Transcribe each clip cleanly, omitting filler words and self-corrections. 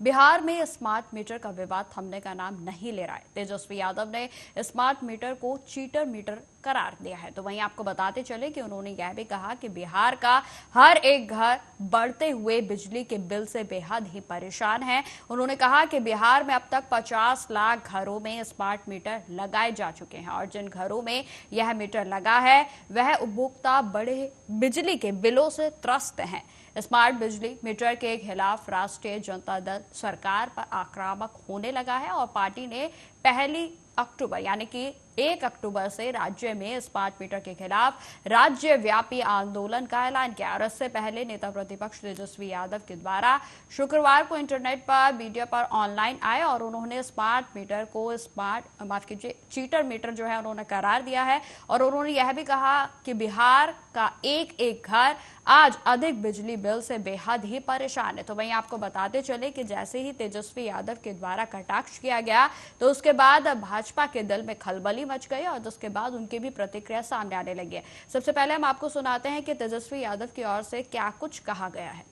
बिहार में smart meter का विवाद थमने का नाम नहीं ले रहा है। तेजस्वी यादव ने स्मार्ट मीटर को चीटर मीटर करार दिया है। तो वहीं आपको बताते चले कि उन्होंने यह भी कहा कि बिहार का हर एक घर बढ़ते हुए बिजली के बिल से बेहद ही परेशान है। उन्होंने कहा कि बिहार में अब तक 50 लाख घरों में स्मार्ट मीटर लगाए जा चुके हैं और जिन घरों में यह मीटर लगा है वह उपभोक्ता बड़े बिजली के बिलों से त्रस्त हैं। स्मार्ट बिजली मीटर के खिलाफ राष्ट्रीय जनता दल सरकार पर आक्रामक होने लगा है और पार्टी ने 1 अक्टूबर यानी कि 1 अक्टूबर से राज्य में स्मार्ट मीटर के खिलाफ राज्यव्यापी आंदोलन का ऐलान किया। और इससे पहले नेता प्रतिपक्ष तेजस्वी यादव के द्वारा शुक्रवार को इंटरनेट पर मीडिया पर ऑनलाइन आए और उन्होंने स्मार्ट मीटर को चीटर मीटर जो है उन्होंने करार दिया है। और उन्होंने यह भी कहा कि बिहार का एक एक घर आज अधिक बिजली बिल से बेहद ही परेशान है। तो वहीं आपको बताते चले कि जैसे ही तेजस्वी यादव के द्वारा कटाक्ष किया गया तो उसके बाद भाजपा के दल में खलबली मच गई और उसके बाद उनकी भी प्रतिक्रिया सामने आने लगी है। सबसे पहले हम आपको सुनाते हैं कि तेजस्वी यादव की ओर से क्या कुछ कहा गया है।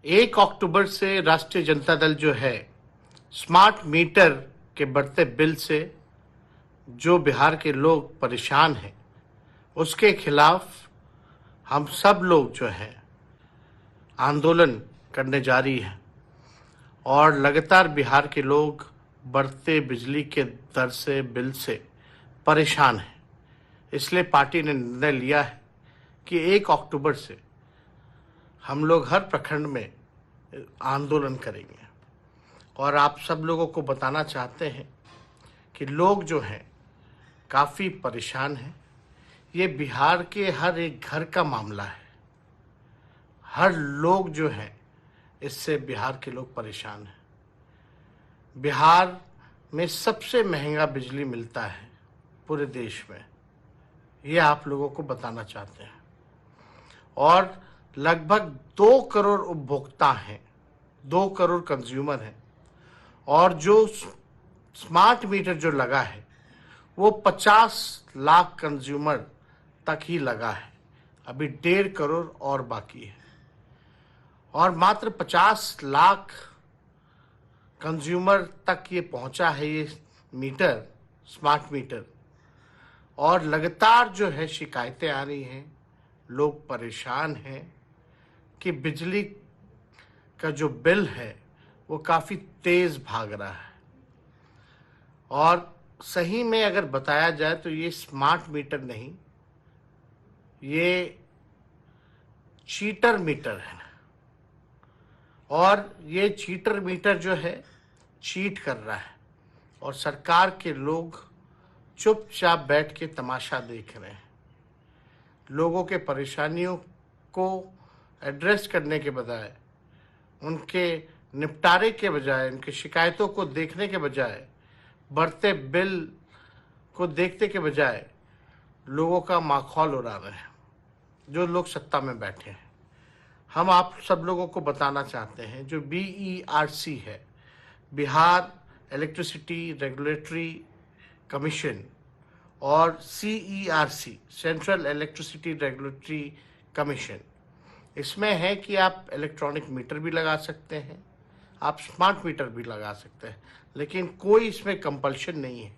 1 अक्टूबर से राष्ट्रीय जनता दल जो है स्मार्ट मीटर के बढ़ते बिल से जो बिहार के लोग परेशान हैं उसके खिलाफ हम सब लोग जो है आंदोलन करने जारी हैं और लगातार बिहार के लोग बढ़ते बिजली के दर से बिल से परेशान हैं। इसलिए पार्टी ने निर्णय लिया है कि 1 अक्टूबर से हम लोग हर प्रखंड में आंदोलन करेंगे और आप सब लोगों को बताना चाहते हैं कि लोग जो हैं काफ़ी परेशान हैं। ये बिहार के हर एक घर का मामला है। हर लोग जो हैं इससे बिहार के लोग परेशान हैं। बिहार में सबसे महंगा बिजली मिलता है पूरे देश में, ये आप लोगों को बताना चाहते हैं। और लगभग 2 करोड़ उपभोक्ता हैं, 2 करोड़ कंज्यूमर हैं और जो स्मार्ट मीटर जो लगा है वो 50 लाख कंज्यूमर तक ही लगा है। अभी 1.5 करोड़ और बाकी है और मात्र 50 लाख कंज्यूमर तक ये पहुंचा है ये मीटर, स्मार्ट मीटर। और लगातार जो है शिकायतें आ रही हैं, लोग परेशान हैं कि बिजली का जो बिल है वो काफ़ी तेज़ भाग रहा है। और सही में अगर बताया जाए तो ये स्मार्ट मीटर नहीं, ये चीटर मीटर है और ये चीटर मीटर जो है चीट कर रहा है और सरकार के लोग चुपचाप बैठ के तमाशा देख रहे हैं। लोगों के परेशानियों को एड्रेस करने के बजाय, उनके निपटारे के बजाय, उनकी शिकायतों को देखने के बजाय, बढ़ते बिल को देखने के बजाय लोगों का माखौल उड़ा रहे हैं जो लोग सत्ता में बैठे हैं। हम आप सब लोगों को बताना चाहते हैं जो BERC है, बिहार इलेक्ट्रिसिटी रेगुलेटरी कमीशन, और CERC central electricity regulatory commission, इसमें है कि आप इलेक्ट्रॉनिक मीटर भी लगा सकते हैं, आप स्मार्ट मीटर भी लगा सकते हैं, लेकिन कोई इसमें कंपल्शन नहीं है।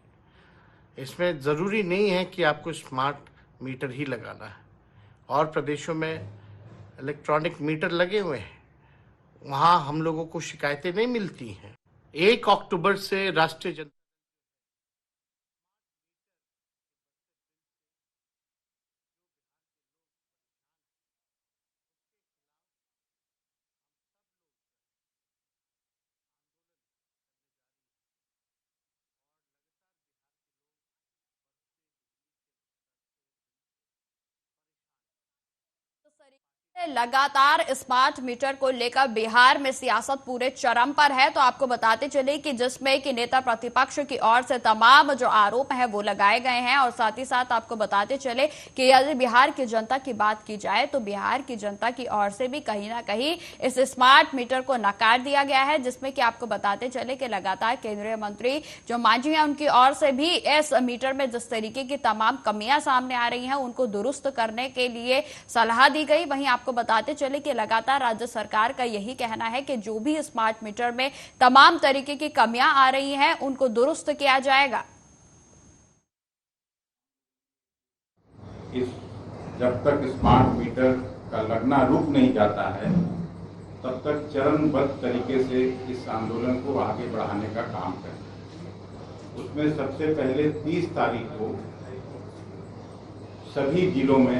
इसमें ज़रूरी नहीं है कि आपको स्मार्ट मीटर ही लगाना है। और प्रदेशों में इलेक्ट्रॉनिक मीटर लगे हुए हैं, वहाँ हम लोगों को शिकायतें नहीं मिलती हैं। 1 अक्टूबर से राष्ट्रीय जनता लगातार स्मार्ट मीटर को लेकर बिहार में सियासत पूरे चरम पर है। तो आपको बताते चले कि जिसमें कि नेता प्रतिपक्ष की ओर से तमाम जो आरोप हैं वो लगाए गए हैं और साथ ही साथ आपको बताते चले कि यदि बिहार की जनता की बात की जाए तो बिहार की जनता की ओर से भी कहीं ना कहीं इस स्मार्ट मीटर को नकार दिया गया है, जिसमें कि आपको बताते चले कि लगातार केंद्रीय मंत्री जो मांझी हैं उनकी ओर से भी इस मीटर में जिस तरीके की तमाम कमियां सामने आ रही हैं उनको दुरुस्त करने के लिए सलाह दी गई। वहीं आपको बताते चले कि लगातार राज्य सरकार का यही कहना है कि जो भी स्मार्ट मीटर में तमाम तरीके की कमियां आ रही हैं उनको दुरुस्त किया जाएगा। जब तक स्मार्ट मीटर का लगना रुक नहीं जाता है तब तक चरणबद्ध तरीके से इस आंदोलन को आगे बढ़ाने का काम करें। उसमें सबसे पहले 30 तारीख को सभी जिलों में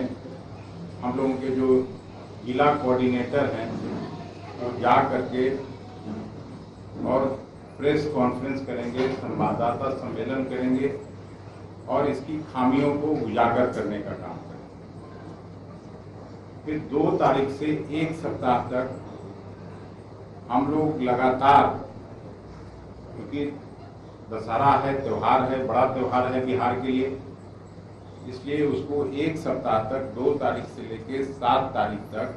हम लोगों के जो जिला कोऑर्डिनेटर हैं वो जा करके और प्रेस कॉन्फ्रेंस करेंगे, संवाददाता सम्मेलन करेंगे और इसकी खामियों को उजागर करने का काम करेंगे। फिर 2 तारीख से 1 सप्ताह तक हम लोग लगातार, क्योंकि दशहरा है, त्योहार है, बड़ा त्योहार है बिहार के लिए, इसलिए उसको 1 सप्ताह तक 2 तारीख से लेकर 7 तारीख तक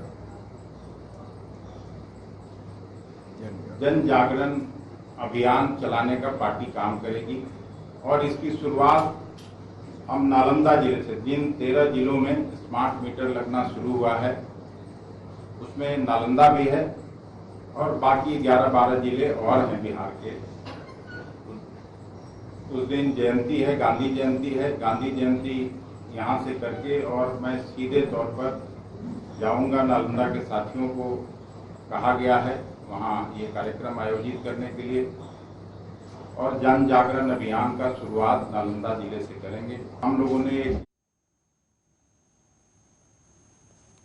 जन जागरण अभियान चलाने का पार्टी काम करेगी। और इसकी शुरुआत हम नालंदा जिले से, जिन 13 जिलों में स्मार्ट मीटर लगना शुरू हुआ है उसमें नालंदा भी है और बाकी 11-12 जिले और हैं बिहार के। उस दिन जयंती है, गांधी जयंती है। गांधी जयंती यहाँ से करके और मैं सीधे तौर पर जाऊंगा, नालंदा के साथियों को कहा गया है वहाँ ये कार्यक्रम आयोजित करने के लिए और जन जागरण अभियान का शुरुआत नालंदा जिले से करेंगे। हम लोगों ने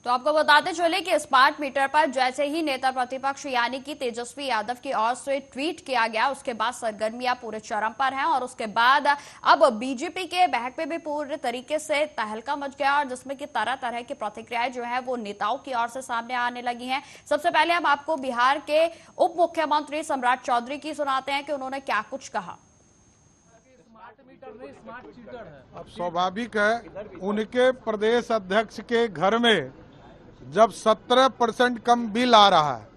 तो आपको बताते चले कि स्मार्ट मीटर पर जैसे ही नेता प्रतिपक्ष यानी कि तेजस्वी यादव की ओर से ट्वीट किया गया उसके बाद सरगर्मियां पूरे चरम पर हैं और उसके बाद अब बीजेपी के बहक पे भी पूरे तरीके से तहलका मच गया और जिसमें कि तरह तरह की प्रतिक्रियाएं जो है वो नेताओं की ओर से सामने आने लगी हैं। सबसे पहले हम आपको बिहार के उप मुख्यमंत्री सम्राट चौधरी की सुनाते हैं कि उन्होंने क्या कुछ कहा। अब स्वाभाविक है उनके प्रदेश अध्यक्ष के घर में जब 17% कम बिल आ रहा है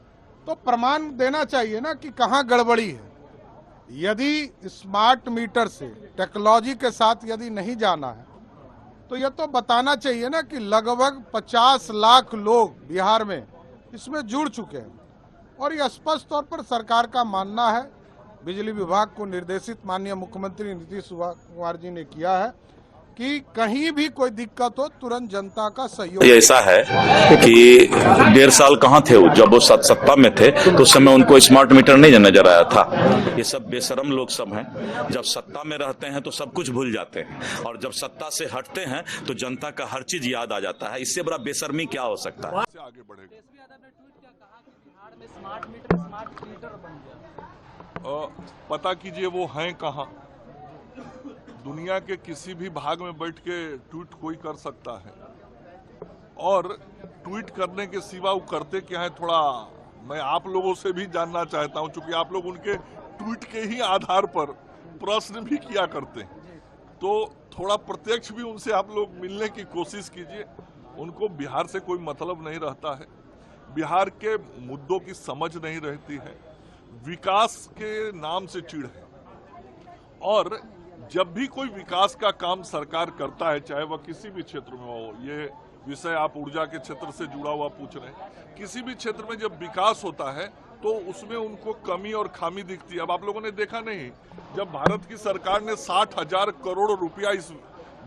तो प्रमाण देना चाहिए ना कि कहाँ गड़बड़ी है। यदि स्मार्ट मीटर से टेक्नोलॉजी के साथ यदि नहीं जाना है तो यह तो बताना चाहिए ना कि लगभग 50 लाख लोग बिहार में इसमें जुड़ चुके हैं और यह स्पष्ट तौर पर सरकार का मानना है। बिजली विभाग को निर्देशित माननीय मुख्यमंत्री नीतीश कुमार जी ने किया है कि कहीं भी कोई दिक्कत हो तुरंत जनता का सहयोग। ऐसा है कि 1.5 साल कहाँ थे वो, जब वो सत्ता में थे तो उस समय उनको स्मार्ट मीटर नहीं नजर आया था। ये सब बेशरम लोग सब हैं, जब सत्ता में रहते हैं तो सब कुछ भूल जाते हैं और जब सत्ता से हटते हैं तो जनता का हर चीज याद आ जाता है। इससे बड़ा बेशर्मी क्या हो सकता है। आगे बढ़ेगा। पता कीजिए वो हैं कहाँ। दुनिया के किसी भी भाग में बैठ के ट्वीट कोई कर सकता है और ट्वीट करने के सिवा वो करते क्या है, थोड़ा मैं आप लोगों से भी जानना चाहता हूं, क्योंकि आप लोग उनके ट्वीट के ही आधार पर प्रश्न भी किया करते हैं, तो थोड़ा प्रत्यक्ष भी उनसे आप लोग मिलने की कोशिश कीजिए। उनको बिहार से कोई मतलब नहीं रहता है, बिहार के मुद्दों की समझ नहीं रहती है, विकास के नाम से चिढ़ है। और जब भी कोई विकास का काम सरकार करता है, चाहे वह किसी भी क्षेत्र में हो, ये विषय आप ऊर्जा के क्षेत्र से जुड़ा हुआ पूछ रहे हैं, किसी भी क्षेत्र में जब विकास होता है तो उसमें उनको कमी और खामी दिखती है। अब आप लोगों ने देखा नहीं, जब भारत की सरकार ने 60,000 करोड़ रुपया इस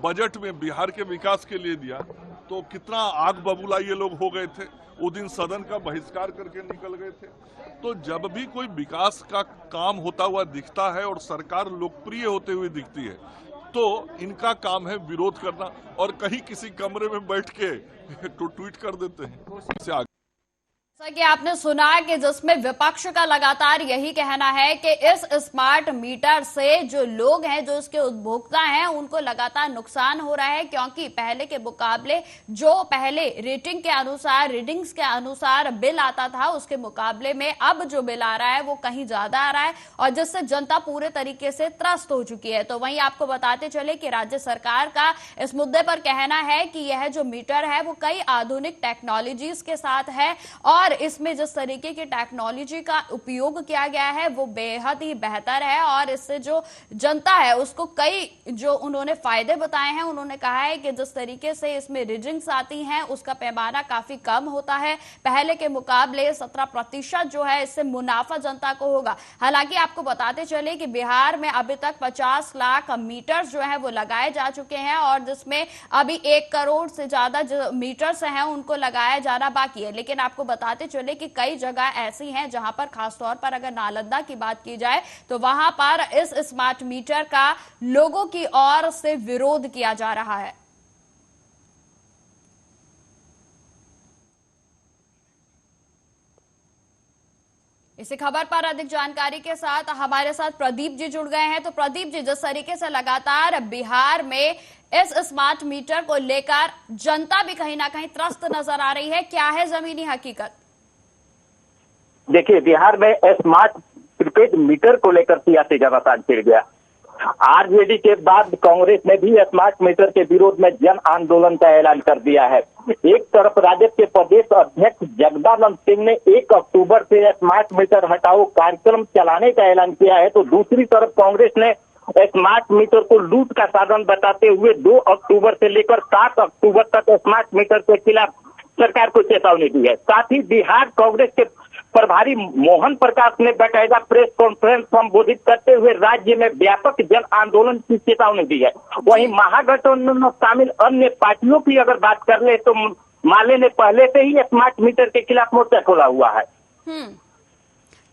बजट में बिहार के विकास के लिए दिया तो कितना आग बबूला ये लोग हो गए थे, वो दिन सदन का बहिष्कार करके निकल गए थे। तो जब भी कोई विकास का काम होता हुआ दिखता है और सरकार लोकप्रिय होते हुए दिखती है तो इनका काम है विरोध करना और कहीं किसी कमरे में बैठ के तो ट्वीट कर देते हैं। जैसा कि आपने सुना कि जिसमें विपक्ष का लगातार यही कहना है कि इस स्मार्ट मीटर से जो लोग हैं, जो इसके उपभोक्ता हैं, उनको लगातार नुकसान हो रहा है, क्योंकि पहले के मुकाबले जो पहले रेटिंग के अनुसार, रीडिंग्स के अनुसार बिल आता था, उसके मुकाबले में अब जो बिल आ रहा है वो कहीं ज्यादा आ रहा है और जिससे जनता पूरे तरीके से त्रस्त हो चुकी है। तो वहीं आपको बताते चले कि राज्य सरकार का इस मुद्दे पर कहना है कि यह जो मीटर है वो कई आधुनिक टेक्नोलॉजीज के साथ है और और इसमें जिस तरीके की टेक्नोलॉजी का उपयोग किया गया है वो बेहद ही बेहतर है और इससे जो जनता है उसको कई जो उन्होंने फायदे बताए हैं। उन्होंने कहा है कि जिस तरीके से इसमें रीडिंग्स आती हैं उसका पैमाना काफी कम होता है, पहले के मुकाबले 17% जो है इससे मुनाफा जनता को होगा। हालांकि आपको बताते चले कि बिहार में अभी तक 50 लाख मीटर्स जो है वो लगाए जा चुके हैं और जिसमें अभी 1 करोड़ से ज्यादा जो मीटर्स हैं उनको लगाया जाना बाकी है। लेकिन आपको बताते चले कि कई जगह ऐसी हैं जहां पर खासतौर पर अगर नालंदा की बात की जाए तो वहां पर इस स्मार्ट मीटर का लोगों की ओर से विरोध किया जा रहा है। इसी खबर पर अधिक जानकारी के साथ हमारे साथ प्रदीप जी जुड़ गए हैं। तो प्रदीप जी, जिस तरीके से लगातार बिहार में इस स्मार्ट मीटर को लेकर जनता भी कहीं ना कहीं त्रस्त नजर आ रही है, क्या है जमीनी हकीकत? देखिए, बिहार में स्मार्ट प्रीपेड मीटर को लेकर सियासी घमासान छिड़ गया। आरजेडी के बाद कांग्रेस ने भी स्मार्ट मीटर के विरोध में जन आंदोलन का ऐलान कर दिया है। एक तरफ राजद के प्रदेश अध्यक्ष जगदानंद सिंह ने 1 अक्टूबर से स्मार्ट मीटर हटाओ कार्यक्रम चलाने का ऐलान किया है, तो दूसरी तरफ कांग्रेस ने स्मार्ट मीटर को लूट का साधन बताते हुए 2 अक्टूबर से लेकर 7 अक्टूबर तक स्मार्ट मीटर के खिलाफ सरकार को चेतावनी दी है। साथ ही बिहार कांग्रेस के प्रभारी मोहन प्रकाश ने बाकायदा प्रेस कॉन्फ्रेंस संबोधित करते हुए राज्य में व्यापक जन आंदोलन की चेतावनी दी है। वहीं महागठबंधन में शामिल अन्य पार्टियों की अगर बात कर ले तो माले ने पहले से ही स्मार्ट मीटर के खिलाफ मोर्चा खोला हुआ है।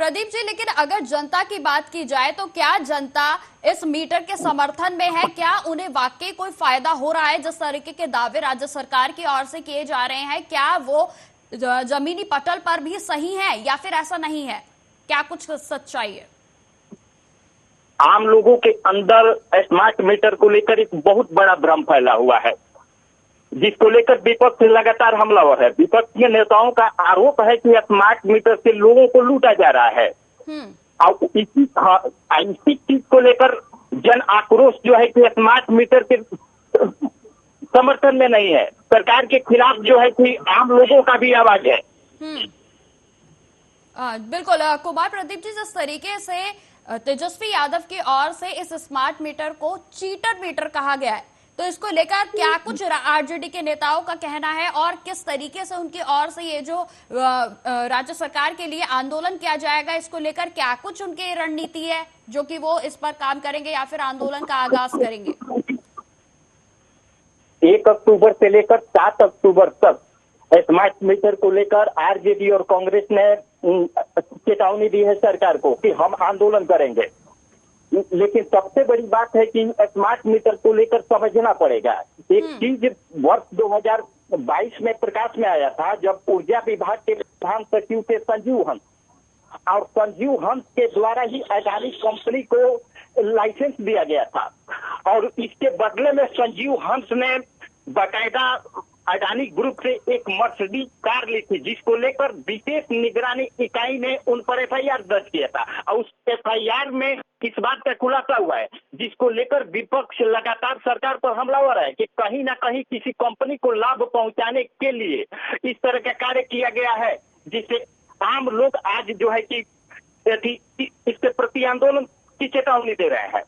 प्रदीप जी, लेकिन अगर जनता की बात की जाए तो क्या जनता इस मीटर के समर्थन में है? क्या उन्हें वाकई कोई फायदा हो रहा है? जिस तरीके के दावे राज्य सरकार की ओर से किए जा रहे हैं, क्या वो जमीनी पटल पर भी सही है या फिर ऐसा नहीं है? क्या कुछ सच्चाई है? आम लोगों के अंदर स्मार्ट मीटर को लेकर एक बहुत बड़ा भ्रम फैला हुआ है, जिसको लेकर विपक्ष लगातार हमलावर है। विपक्ष के नेताओं का आरोप है कि स्मार्ट मीटर से लोगों को लूटा जा रहा है और इसी चीज को लेकर जन आक्रोश जो है कि स्मार्ट मीटर के समर्थन में नहीं है, सरकार के खिलाफ जो है कि आम लोगों का भी आवाज है। बिल्कुल कुमार प्रदीप जी, जिस तरीके से तेजस्वी यादव की ओर से इस स्मार्ट मीटर को चीटर मीटर कहा गया है, तो इसको लेकर क्या कुछ आरजेडी के नेताओं का कहना है और किस तरीके से उनकी ओर से ये जो राज्य सरकार के लिए आंदोलन किया जाएगा, इसको लेकर क्या कुछ उनकी रणनीति है जो कि वो इस पर काम करेंगे या फिर आंदोलन का आगाज करेंगे? 1 अक्टूबर से लेकर 7 अक्टूबर तक स्मार्ट मीटर को लेकर आरजेडी और कांग्रेस ने चेतावनी दी है सरकार को कि हम आंदोलन करेंगे। लेकिन सबसे बड़ी बात है कि स्मार्ट मीटर को लेकर समझना पड़ेगा। एक चीज वर्ष 2022 में प्रकाश में आया था, जब ऊर्जा विभाग के प्रधान सचिव थे संजीव हंस, और संजीव हंस के द्वारा ही अडानी कंपनी को लाइसेंस दिया गया था और इसके बदले में संजीव हंस ने बाकायदा अडानी ग्रुप से एक मर्सिडीज कार ली थी, जिसको लेकर विशेष निगरानी इकाई ने उन पर एफआईआर दर्ज किया था और उस एफआईआर में इस बात का खुलासा हुआ है, जिसको लेकर विपक्ष लगातार सरकार पर हमलावर है कि कहीं ना कहीं किसी कंपनी को लाभ पहुंचाने के लिए इस तरह का कार्य किया गया है, जिससे आम लोग आज जो है कि इसके प्रति आंदोलन की चेतावनी दे रहे हैं।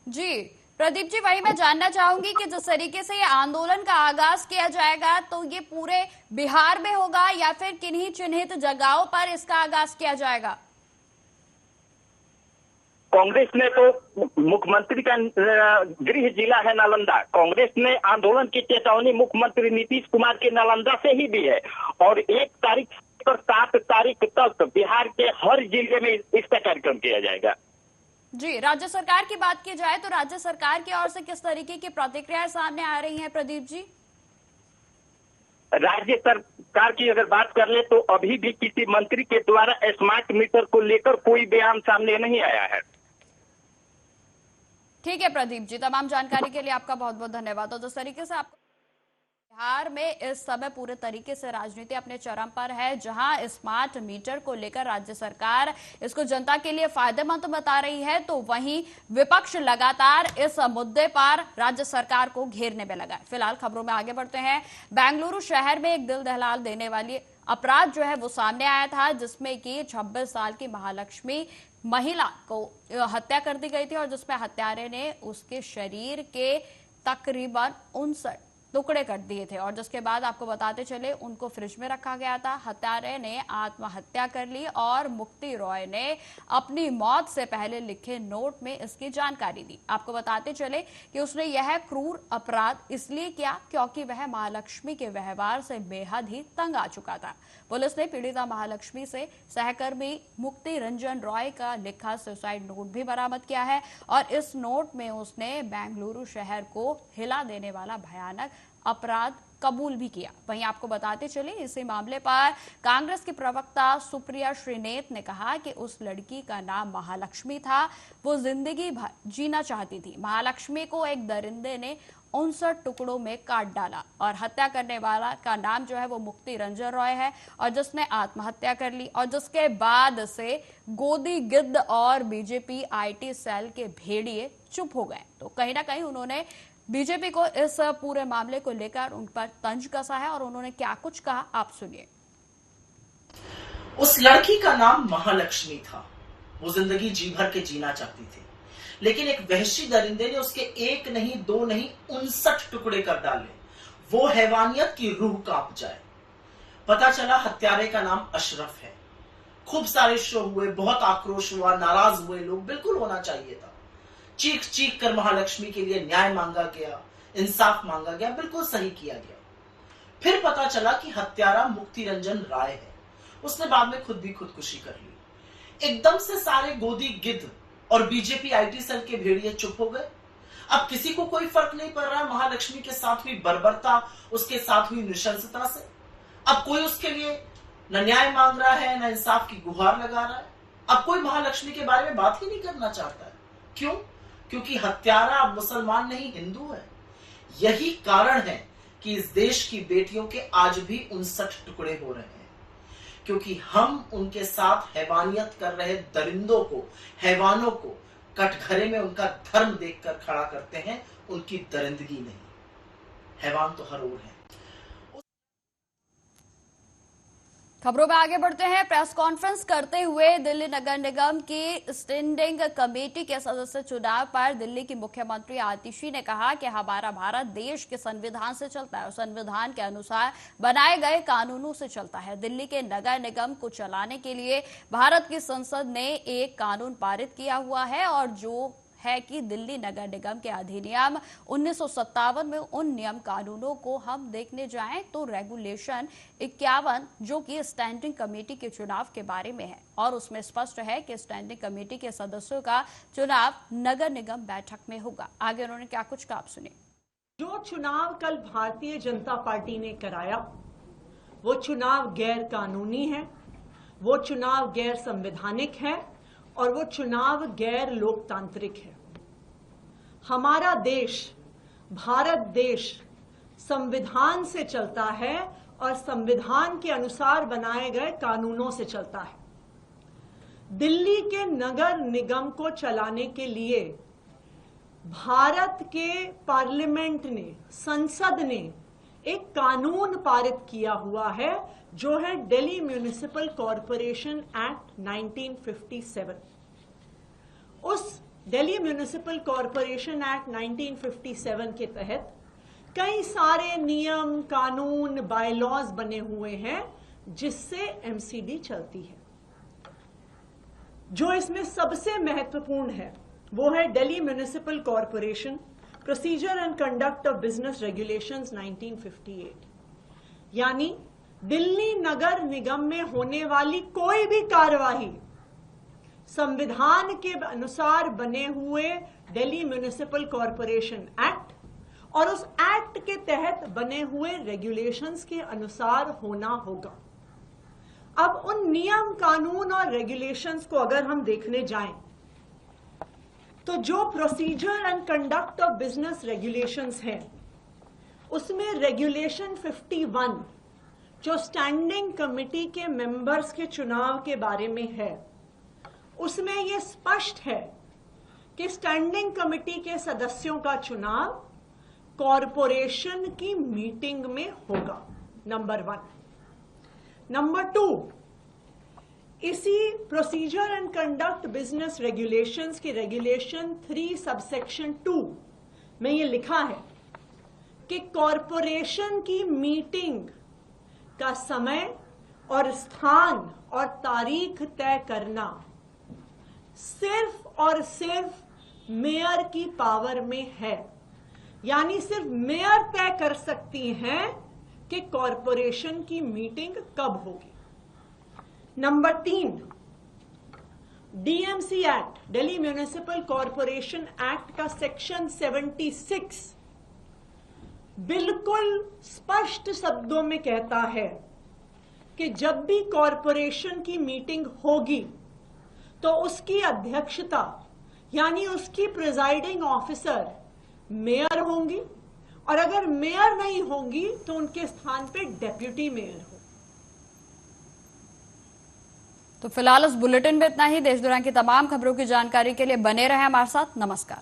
जी प्रदीप जी, वही मैं जानना चाहूंगी कि जिस तरीके से ये आंदोलन का आगाज किया जाएगा तो ये पूरे बिहार में होगा या फिर किन्हीं चिन्हित जगहों पर इसका आगाज किया जाएगा? कांग्रेस ने तो मुख्यमंत्री का गृह जिला है नालंदा, कांग्रेस ने आंदोलन की चेतावनी मुख्यमंत्री नीतीश कुमार के नालंदा से ही दी है और 1 तारीख से 7 तारीख तक बिहार के हर जिले में इसका कार्यक्रम किया जाएगा। जी, राज्य सरकार की बात की जाए तो राज्य सरकार की ओर से किस तरीके की प्रतिक्रियाएं सामने आ रही हैं प्रदीप जी? राज्य सरकार की अगर बात कर ले तो अभी भी किसी मंत्री के द्वारा स्मार्ट मीटर को लेकर कोई बयान सामने नहीं आया है। ठीक है प्रदीप जी, तमाम जानकारी के लिए आपका बहुत बहुत धन्यवाद। तो जिस तरीके से आपको बिहार में इस समय पूरे तरीके से राजनीति अपने चरम पर है, जहां स्मार्ट मीटर को लेकर राज्य सरकार इसको जनता के लिए फायदेमंद बता रही है, तो वहीं विपक्ष लगातार इस मुद्दे पर राज्य सरकार को घेरने में लगा है। फिलहाल खबरों में आगे बढ़ते हैं। बेंगलुरु शहर में एक दिल दहला देने वाली अपराध जो है वो सामने आया था, जिसमें कि 26 साल की महालक्ष्मी महिला को हत्या कर दी गई थी और जिसमें हत्यारे ने उसके शरीर के तकरीबन 59 टुकड़े कर दिए थे। और जिसके बाद आपको बताते चले उनको फ्रिज में रखा गया था। हत्यारे ने आत्महत्या कर ली और मुक्ति रॉय ने अपनी मौत से पहले लिखे नोट में इसकी जानकारी दी। आपको बताते चले कि उसने यह क्रूर अपराध इसलिए किया क्योंकि वह महालक्ष्मी के व्यवहार से बेहद ही तंग आ चुका था। पुलिस ने पीड़िता महालक्ष्मी से सहकर्मी मुक्ति रंजन रॉय का लिखा सुसाइड नोट भी बरामद किया है और इस नोट में उसने बेंगलुरु शहर को हिला देने वाला भयानक अपराध कबूल भी किया। वहीं आपको बताते चले इसी मामले पर कांग्रेस की प्रवक्ता सुप्रिया श्रीनेत ने कहा कि उस लड़की का नाम महालक्ष्मी था, वो जिंदगी भर जीना चाहती थी। महालक्ष्मी को एक दरिंदे ने 59 टुकड़ों में काट डाला और हत्या करने वाला का नाम जो है वो मुक्ति रंजन रॉय है और जिसने आत्महत्या कर ली और जिसके बाद से गोदी गिद्ध और बीजेपी आईटी सेल के भेड़िए चुप हो गए। तो कहीं ना कहीं उन्होंने बीजेपी को इस पूरे मामले को लेकर उन पर तंज कसा है और उन्होंने क्या कुछ कहा आप सुनिए। उस लड़की का नाम महालक्ष्मी था। वो जिंदगी जी भर के जीना चाहती थी, लेकिन एक वहशी दरिंदे ने उसके एक नहीं दो नहीं 59 टुकड़े कर डाले। वो हैवानियत की रूह कांप जाए। पता चला हत्यारे का नाम अशरफ है। खूब सारे शो हुए, बहुत आक्रोश हुआ, नाराज हुए लोग। बिल्कुल होना चाहिए था। चीख चीख कर महालक्ष्मी के लिए न्याय मांगा गया, इंसाफ मांगा गया, बिल्कुल सही किया गया। फिर पता चला कि हत्यारा मुक्ति रंजन राय है। उसने बाद में खुद भी खुदकुशी कर ली। एकदम से सारे गोदी गिद्ध और बीजेपी आईटी सेल के भेड़िए चुप हो गए। अब किसी को कोई फर्क नहीं पड़ रहा महालक्ष्मी के साथ हुई बर्बरता, उसके साथ हुई नृशंसता से। अब कोई उसके लिए न न्याय मांग रहा है, न इंसाफ की गुहार लगा रहा है। अब कोई महालक्ष्मी के बारे में बात ही नहीं करना चाहता है। क्यों? क्योंकि हत्यारा अब मुसलमान नहीं हिंदू है। यही कारण है कि इस देश की बेटियों के आज भी 59 टुकड़े हो रहे हैं, क्योंकि हम उनके साथ हैवानियत कर रहे दरिंदों को, हैवानों को कटघरे में उनका धर्म देखकर खड़ा करते हैं, उनकी दरिंदगी नहीं। हैवान तो हर ओर है। खबरों में आगे बढ़ते हैं। प्रेस कॉन्फ्रेंस करते हुए दिल्ली नगर निगम की स्टैंडिंग कमेटी के सदस्य चुनाव पर दिल्ली की मुख्यमंत्री आतिशी ने कहा कि हमारा भारत देश के संविधान से चलता है और संविधान के अनुसार बनाए गए कानूनों से चलता है। दिल्ली के नगर निगम को चलाने के लिए भारत की संसद ने एक कानून पारित किया हुआ है और जो है कि दिल्ली नगर निगम के अधिनियम 1957 में उन नियम कानूनों को हम देखने जाएं तो रेगुलेशन 51 जो कि स्टैंडिंग कमेटी के चुनाव के बारे में है और उसमें स्पष्ट है कि स्टैंडिंग कमेटी के सदस्यों का चुनाव नगर निगम बैठक में होगा। आगे उन्होंने क्या कुछ कहा आप सुनिए। जो चुनाव कल भारतीय जनता पार्टी ने कराया वो चुनाव गैर कानूनी है, वो चुनाव गैर संवैधानिक है और वो चुनाव गैर लोकतांत्रिक है। हमारा देश, भारत देश संविधान से चलता है और संविधान के अनुसार बनाए गए कानूनों से चलता है। दिल्ली के नगर निगम को चलाने के लिए भारत के पार्लियामेंट ने, संसद ने एक कानून पारित किया हुआ है जो है दिल्ली म्युनिसिपल कॉरपोरेशन एक्ट 1957। उस दिल्ली म्युनिसिपल कॉरपोरेशन एक्ट 1957 के तहत कई सारे नियम, कानून, बायलॉज बने हुए हैं जिससे एमसीडी चलती है। जो इसमें सबसे महत्वपूर्ण है वो है Delhi municipal corporation procedure and conduct of business regulations 1958। यानी दिल्ली नगर निगम में होने वाली कोई भी कार्यवाही संविधान के अनुसार बने हुए दिल्ली म्युनिसिपल कॉरपोरेशन एक्ट और उस एक्ट के तहत बने हुए रेगुलेशंस के अनुसार होना होगा। अब उन नियम, कानून और रेगुलेशंस को अगर हम देखने जाएं तो जो procedure and conduct of business regulations हैं उसमें रेगुलेशन 51 जो स्टैंडिंग कमेटी के मेंबर्स के चुनाव के बारे में है, उसमें यह स्पष्ट है कि स्टैंडिंग कमेटी के सदस्यों का चुनाव कॉरपोरेशन की मीटिंग में होगा। नंबर 1। नंबर 2, इसी procedure and conduct business regulations के रेगुलेशन 3 सबसेक्शन 2 में ये लिखा है कि कॉरपोरेशन की मीटिंग का समय और स्थान और तारीख तय करना सिर्फ और सिर्फ मेयर की पावर में है। यानी सिर्फ मेयर तय कर सकती हैं कि कॉरपोरेशन की मीटिंग कब होगी। Number 3, DMC act, Delhi municipal corporation act का सेक्शन 76 बिल्कुल स्पष्ट शब्दों में कहता है कि जब भी कॉरपोरेशन की मीटिंग होगी तो उसकी अध्यक्षता यानी उसकी प्रिजाइडिंग ऑफिसर मेयर होंगी, और अगर मेयर नहीं होंगी तो उनके स्थान पे डेप्यूटी मेयर हो। तो फिलहाल इस बुलेटिन में इतना ही। देश दुनिया की तमाम खबरों की जानकारी के लिए बने रहें हमारे साथ। नमस्कार।